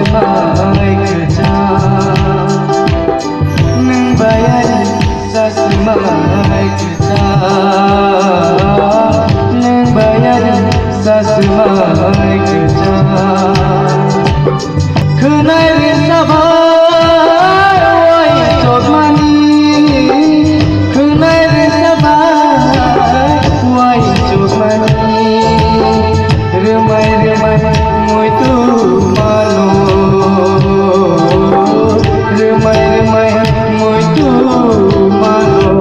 सासमाय kerja nang bayar sasamay kerja nang bayar sasamay kerja kenal sabar wai jodmani kenal sabar wai jodmani remai remai moi tu malu remai remai moi tu malu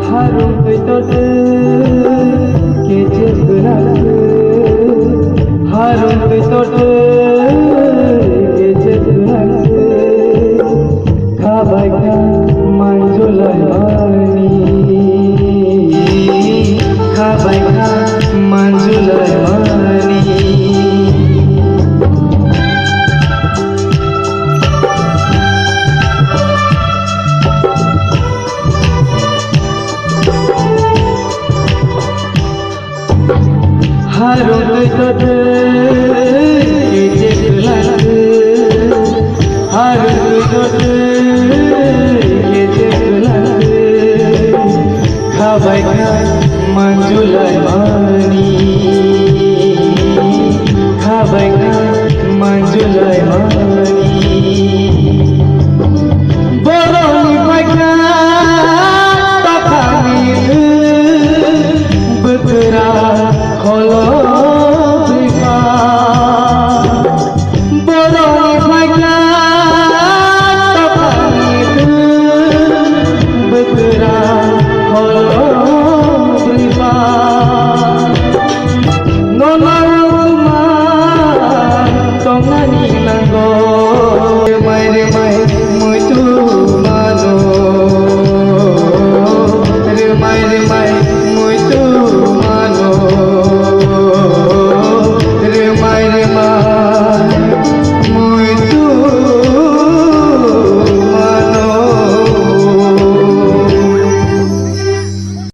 harum tote kece benak harum tote kece benak khabaika manjulai mani khabaika manjulai mani harum tote kece benak harum tote kece benak khabaika manjulai